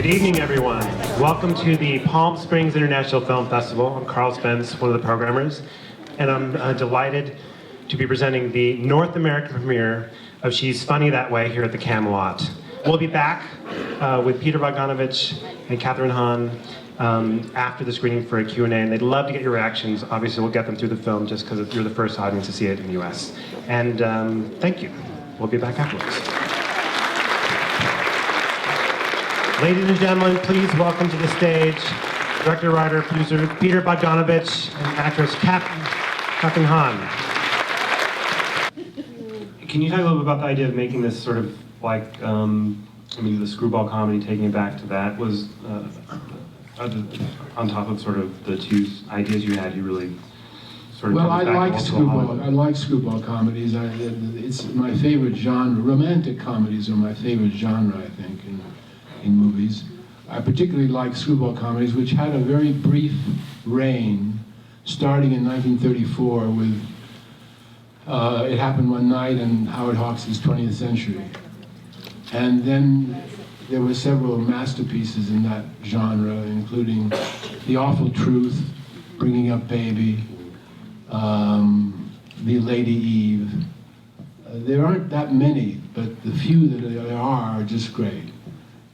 Good evening, everyone. Welcome to the Palm Springs International Film Festival. I'm Carl Spence, one of the programmers, and I'm delighted to be presenting the North American premiere of She's Funny That Way here at the Camelot. We'll be back with Peter Bogdanovich and Catherine Hahn after the screening for a Q&A, and they'd love to get your reactions. Obviously, we'll get them through the film just because you're the first audience to see it in the US. And thank you. We'll be back afterwards. Ladies and gentlemen, please welcome to the stage director, writer, producer Peter Bogdanovich and actress Catherine Hahn. Can you talk a little bit about the idea of making this sort of like, the screwball comedy, taking it back to that, was on top of sort of the two ideas you had, you really sort of... Well, I like screwball comedies. It's my favorite genre. Romantic comedies are my favorite genre, I think, in movies. I particularly like screwball comedies, which had a very brief reign, starting in 1934 with It Happened One Night and Howard Hawks' 20th Century. And then there were several masterpieces in that genre, including The Awful Truth, Bringing Up Baby, The Lady Eve. There aren't that many, but the few that there are just great.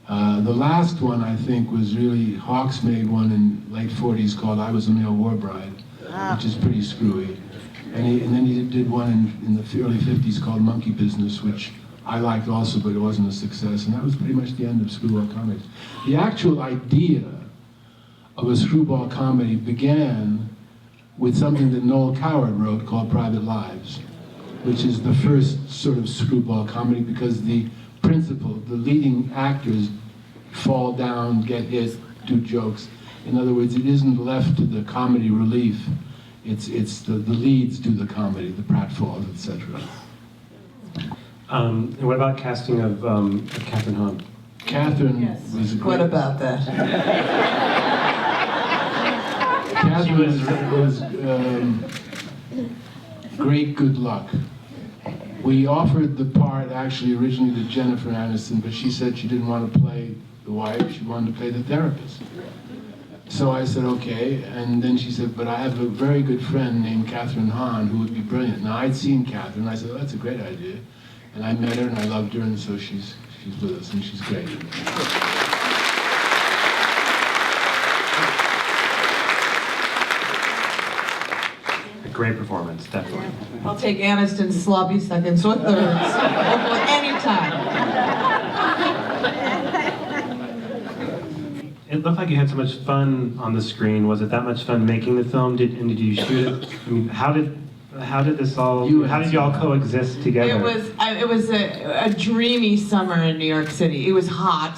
The last one, I think, was really, Hawks made one in late 40s called I Was a Male War Bride, which is pretty screwy. And then he did one in the early 50s called Monkey Business, which I liked also, but it wasn't a success. And that was pretty much the end of screwball comedies. The actual idea of a screwball comedy began with something that Noel Coward wrote called Private Lives, which is the first sort of screwball comedy because the principal, the leading actors fall down, get hit, do jokes. In other words, it isn't left to the comedy relief. It's the leads do the comedy, the pratfalls, etc. And what about casting of Catherine Hahn? Catherine was great. What about that? Catherine was great good luck. We offered the part actually originally to Jennifer Aniston, but she said she didn't want to play the wife, she wanted to play the therapist. So I said, okay, and then she said, but I have a very good friend named Catherine Hahn who would be brilliant. Now I'd seen Catherine, and I said, oh, that's a great idea. And I met her and I loved her, and so she's with us, and she's great. Great performance, definitely. I'll take Aniston's sloppy seconds or thirds anytime. It looked like you had so much fun on the screen. Was it that much fun making the film? Did you shoot it? I mean, how did this all? How did you all coexist together? It was a dreamy summer in New York City. It was hot.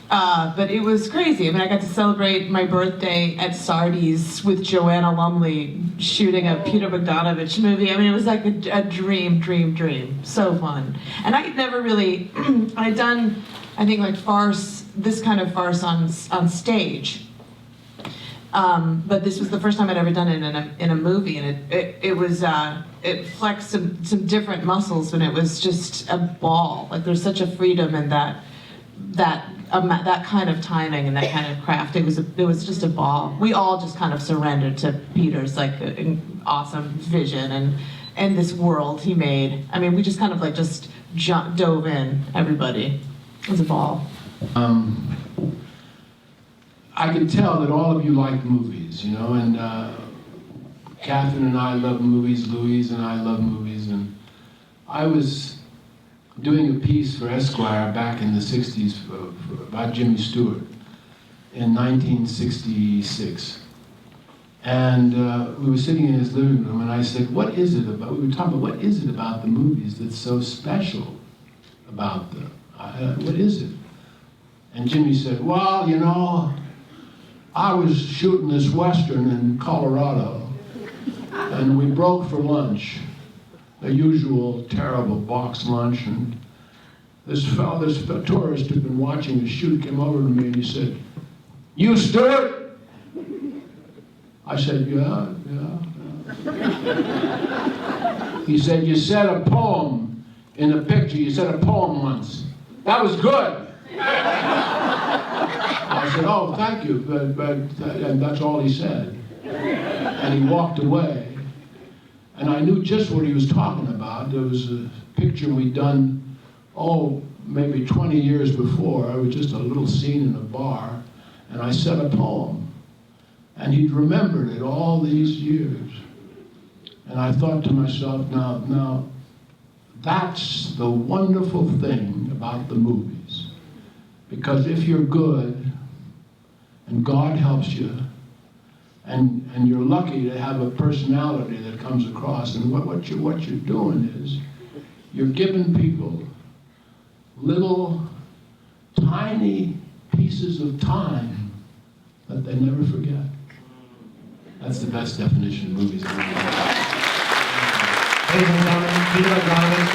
But it was crazy. I mean, I got to celebrate my birthday at Sardi's with Joanna Lumley shooting a Peter Bogdanovich movie. I mean, it was like a dream. So fun. And I had never really, I'd done, I think, like this kind of farce on stage. But this was the first time I'd ever done it in a movie, and it flexed some different muscles, and it was just a ball. Like, there's such a freedom in that kind of timing and that kind of craft. It was just a ball. We all just kind of surrendered to Peter's like awesome vision and this world he made. I mean, we just kind of like just dove in, everybody. It was a ball. I can tell that all of you like movies, you know, and Catherine and I love movies, Louise and I love movies, and I was doing a piece for Esquire back in the 60s about Jimmy Stewart in 1966. And we were sitting in his living room, and I said, we were talking about what is it about the movies that's so special about them? What is it? And Jimmy said, well, you know, I was shooting this Western in Colorado, and we broke for lunch. The usual terrible box lunch, and this tourist who'd been watching the shoot came over to me and he said, "You Stewart?" I said, yeah. He said, "You said a poem in a picture. You said a poem once. That was good." I said, oh, thank you, and that's all he said. And he walked away. And I knew just what he was talking about. There was a picture we'd done, maybe 20 years before. It was just a little scene in a bar, and I said a poem. And he'd remembered it all these years. And I thought to myself, now, that's the wonderful thing about the movies. Because if you're good, and God helps you, and you're lucky to have a personality that comes across, and what you're doing is, you're giving people little, tiny pieces of time that they never forget. That's the best definition of movies ever. Ladies and gentlemen, Peter McDonald,